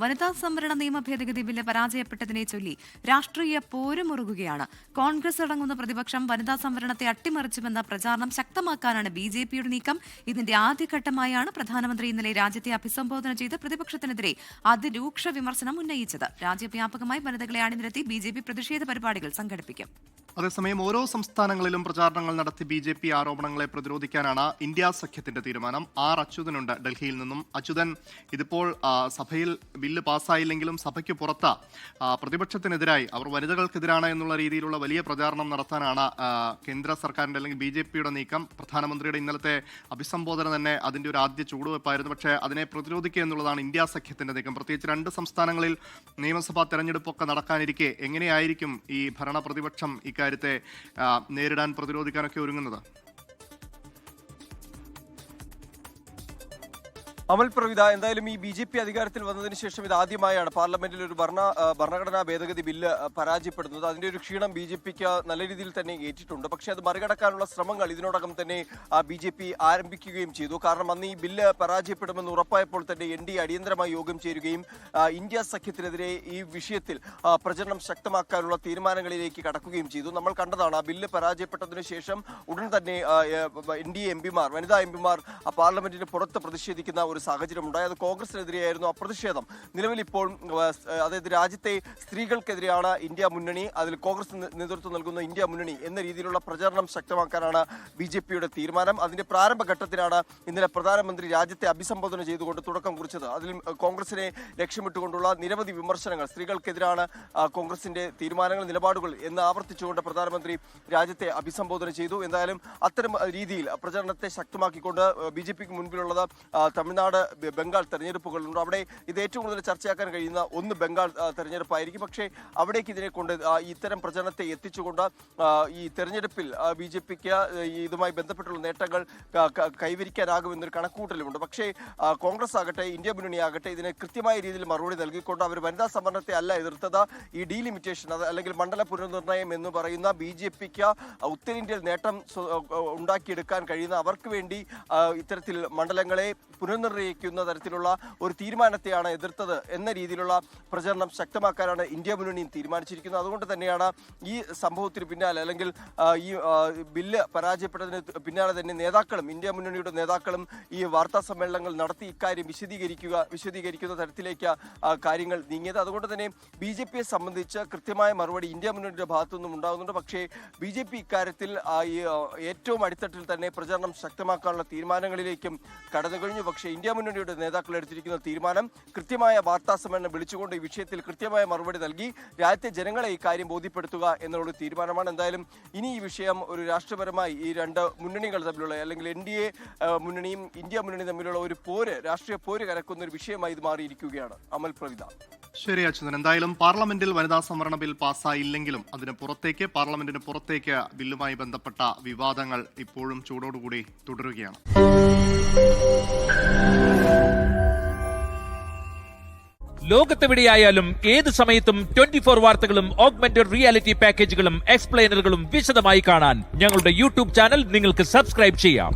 വനിതാ സംവരണ നിയമ ഭേദഗതി ബില്ല് പരാജയപ്പെട്ടതിനെ ചൊല്ലി രാഷ്ട്രീയ പോരുമുറുകുകയാണ്. കോൺഗ്രസ് അടങ്ങുന്ന പ്രതിപക്ഷം വനിതാ സംവരണത്തെ അട്ടിമറിച്ചുവെന്ന പ്രചാരണം ശക്തമാക്കാനാണ് ബിജെപിയുടെ നീക്കം. ഇതിന്റെ ആദ്യഘട്ടമായാണ് പ്രധാനമന്ത്രി ഇന്നലെ രാജ്യത്തെ അഭിസംബോധന ചെയ്ത് പ്രതിപക്ഷത്തിനെതിരെ അതിരൂക്ഷ വിമർശനം ഉന്നയിച്ചത്. രാജ്യവ്യാപകമായി വനിതകളെ അണിനിരത്തി ബിജെപി പ്രതിഷേധ പരിപാടികൾ സംഘടിപ്പിക്കും. അതേസമയം ഓരോ സംസ്ഥാനങ്ങളിലും പ്രചാരണങ്ങൾ നടത്തി ബിജെപി ആരോപണങ്ങളെ പ്രതിരോധിക്കാനാണ് ഇന്ത്യ സഖ്യത്തിന്റെ തീരുമാനം. അച്യുതനുണ്ട് ഡൽഹിയിൽ നിന്നും. അച്യുതൻ, ഇതിപ്പോൾ സഭയിൽ ബില്ല് പാസ്സായില്ലെങ്കിലും സഭയ്ക്ക് പുറത്ത് പ്രതിപക്ഷത്തിനെതിരായി അവർ വനിതകൾക്കെതിരാണ് എന്നുള്ള രീതിയിലുള്ള വലിയ പ്രചാരണം നടത്താനാണ് കേന്ദ്ര സർക്കാരിന്റെ അല്ലെങ്കിൽ ബിജെപിയുടെ നീക്കം. പ്രധാനമന്ത്രിയുടെ ഇന്നലത്തെ അഭിസംബോധന തന്നെ അതിന്റെ ഒരു ആദ്യ ചൂടുവെപ്പായിരുന്നു. പക്ഷേ അതിനെ പ്രതിരോധിക്കുക എന്നുള്ളതാണ് ഇന്ത്യ സഖ്യത്തിന്റെ നീക്കം. പ്രത്യേകിച്ച് 2 സംസ്ഥാനങ്ങളിൽ നിയമസഭാ തെരഞ്ഞെടുപ്പൊക്കെ നടക്കാനിരിക്കെ എങ്ങനെയായിരിക്കും ഈ ഭരണ പ്രതിപക്ഷം ഇക്കാര്യത്തെ നേരിടാൻ പ്രതിരോധിക്കാനൊക്കെ ഒരുങ്ങുന്നത്? അമൽ പ്രവിധ, എന്തായാലും ഈ ബി.ജെ.പി. അധികാരത്തിൽ വന്നതിന് ശേഷം ഇത് ആദ്യമായാണ് പാർലമെന്റിൽ ഒരു ഭരണഘടനാ ഭേദഗതി ബില്ല് പരാജയപ്പെടുന്നത്. അതിന്റെ ഒരു ക്ഷീണം ബി.ജെ.പിക്ക് നല്ല രീതിയിൽ തന്നെ ഏറ്റിട്ടുണ്ട്. പക്ഷേ അത് മറികടക്കാനുള്ള ശ്രമങ്ങൾ ഇതിനോടകം തന്നെ ബി.ജെ.പി. ആരംഭിക്കുകയും ചെയ്തു. കാരണം അന്ന് ഈ ബില്ല് പരാജയപ്പെടുമെന്ന് ഉറപ്പായപ്പോൾ തന്നെ എൻ.ഡി.എ അടിയന്തരമായി യോഗം ചേരുകയും ഇന്ത്യ സഖ്യത്തിനെതിരെ ഈ വിഷയത്തിൽ പ്രചരണം ശക്തമാക്കാനുള്ള തീരുമാനങ്ങളിലേക്ക് കടക്കുകയും ചെയ്തു. നമ്മൾ കണ്ടതാണ്, ആ ബില്ല് പരാജയപ്പെട്ടതിനു ശേഷം ഉടൻ തന്നെ എൻ.ഡി.എ എംപിമാർ, വനിതാ എംപിമാർ പാർലമെന്റിന് പുറത്ത് പ്രതിഷേധിക്കുന്ന ഒരു സാഹചര്യം ഉണ്ടായി. അത് കോൺഗ്രസിനെതിരെയായിരുന്നു ആ പ്രതിഷേധം. നിലവിൽ ഇപ്പോൾ അതായത് രാജ്യത്തെ സ്ത്രീകൾക്കെതിരെയാണ് ഇന്ത്യ മുന്നണി, അതിൽ കോൺഗ്രസ് നേതൃത്വം നൽകുന്ന ഇന്ത്യ മുന്നണി എന്ന രീതിയിലുള്ള പ്രചരണം ശക്തമാക്കാനാണ് ബി.ജെ.പിയുടെ തീരുമാനം. അതിന്റെ പ്രാരംഭഘട്ടത്തിലാണ് ഇന്നലെ പ്രധാനമന്ത്രി രാജ്യത്തെ അഭിസംബോധന ചെയ്തുകൊണ്ട് തുടക്കം കുറിച്ചത്. അതിൽ കോൺഗ്രസിനെ ലക്ഷ്യമിട്ടുകൊണ്ടുള്ള നിരവധി വിമർശനങ്ങൾ, സ്ത്രീകൾക്കെതിരാണ് കോൺഗ്രസിന്റെ തീരുമാനങ്ങൾ, നിലപാടുകൾ എന്ന് ആവർത്തിച്ചുകൊണ്ട് പ്രധാനമന്ത്രി രാജ്യത്തെ അഭിസംബോധന ചെയ്തു. എന്തായാലും അത്തരം രീതിയിൽ പ്രചരണത്തെ ശക്തമാക്കിക്കൊണ്ട് ബി.ജെ.പിക്ക് മുൻപിലുള്ളത് തമിഴ്നാട്, ബംഗാൾ തെരഞ്ഞെടുപ്പുകളുണ്ട്. അവിടെ ഇത് ഏറ്റവും കൂടുതൽ ചർച്ചയാക്കാൻ കഴിയുന്ന ഒന്ന് ബംഗാൾ തെരഞ്ഞെടുപ്പായിരിക്കും. പക്ഷേ അവിടേക്ക് ഇതിനെ കൊണ്ട് ഇത്തരം പ്രചരണത്തെ എത്തിച്ചുകൊണ്ട് ഈ തെരഞ്ഞെടുപ്പിൽ ബി.ജെ.പിക്ക് ഇതുമായി ബന്ധപ്പെട്ടുള്ള നേട്ടങ്ങൾ കൈവരിക്കാനാകുമെന്നൊരു കണക്കുകൂട്ടലുമുണ്ട്. പക്ഷേ കോൺഗ്രസ് ആകട്ടെ, ഇന്ത്യ മുന്നണി ആകട്ടെ, ഇതിനെ കൃത്യമായ രീതിയിൽ മറുപടി നൽകിക്കൊണ്ട് അവർ വനിതാ സംവരണത്തെ അല്ല എതിർത്തത്, ഈ ഡീലിമിറ്റേഷൻ അല്ലെങ്കിൽ മണ്ഡല പുനർനിർണ്ണയം എന്ന് പറയുന്ന ബി.ജെ.പിക്ക് ഉത്തരേന്ത്യയിൽ നേട്ടം ഉണ്ടാക്കിയെടുക്കാൻ കഴിയുന്ന അവർക്ക് വേണ്ടി ഇത്തരത്തിൽ മണ്ഡലങ്ങളെ പുനർനിർണ്ണയിക്കുന്ന തരത്തിലുള്ള ഒരു തീരുമാനത്തെയാണ് എതിർത്തത് എന്ന രീതിയിലുള്ള പ്രചരണം ശക്തമാക്കാനാണ് ഇന്ത്യ മുന്നണിയും തീരുമാനിച്ചിരിക്കുന്നത്. അതുകൊണ്ട് തന്നെയാണ് ഈ സംഭവത്തിന് പിന്നാലെ അല്ലെങ്കിൽ ഈ ബില്ല് പരാജയപ്പെട്ടതിന് പിന്നാലെ തന്നെ നേതാക്കളും, ഇന്ത്യ മുന്നണിയുടെ നേതാക്കളും ഈ വാർത്താ സമ്മേളനങ്ങൾ നടത്തി ഇക്കാര്യം വിശദീകരിക്കുന്ന തരത്തിലേക്ക് കാര്യങ്ങൾ നീങ്ങിയത്. അതുകൊണ്ട് തന്നെ ബി.ജെ.പിയെ സംബന്ധിച്ച് കൃത്യമായ മറുപടി ഇന്ത്യ മുന്നണിയുടെ ഭാഗത്തുനിന്നും ഉണ്ടാകുന്നുണ്ട്. പക്ഷേ ബി.ജെ.പി ഇക്കാര്യത്തിൽ ഏറ്റവും അടിത്തട്ടിൽ തന്നെ പ്രചരണം ശക്തമാക്കാനുള്ള തീരുമാനങ്ങളിലേക്കും കടന്നു കഴിഞ്ഞു. പക്ഷേ ഇന്ത്യ മുന്നണിയുടെ നേതാക്കൾ എടുത്തിരിക്കുന്ന തീരുമാനം കൃത്യമായ വാർത്താ സമ്മേളനം വിളിച്ചുകൊണ്ട് ഈ വിഷയത്തിൽ കൃത്യമായ മറുപടി നൽകി രാജ്യത്തെ ജനങ്ങളെ ഈ കാര്യം ബോധ്യപ്പെടുത്തുക എന്നുള്ള തീരുമാനമാണ്. എന്തായാലും ഇനി ഈ വിഷയം ഒരു രാഷ്ട്രീയപരമായി ഈ 2 മുന്നണികൾ തമ്മിലുള്ള അല്ലെങ്കിൽ എൻ.ഡി.എ മുന്നണിയും ഇന്ത്യ മുന്നണിയും തമ്മിലുള്ള ഒരു രാഷ്ട്രീയ പോര് കലക്കുന്ന ഒരു വിഷയമായി ഇത് മാറിയിരിക്കുകയാണ്. അമൽ പ്രവിധ. ശരി അച്യുതൻ, എന്തായാലും പാർലമെന്റിൽ വനിതാ സംവരണ ബിൽ പാസ്സായില്ലെങ്കിലും പാർലമെന്റിന് പുറത്തേക്ക് ബില്ലുമായി ബന്ധപ്പെട്ട വിവാദങ്ങൾ ഇപ്പോഴും ചൂടോടുകൂടി തുടരുകയാണ്. ലോകത്തെവിടെയായാലും ഏത് സമയത്തും 24 വാർത്തകളും ഓഗ്മെന്റഡ് റിയാലിറ്റി പാക്കേജുകളും എക്സ്പ്ലെയിനറുകളും വിശദമായി കാണാൻ ഞങ്ങളുടെ യൂട്യൂബ് ചാനൽ നിങ്ങൾക്ക് സബ്സ്ക്രൈബ് ചെയ്യാം.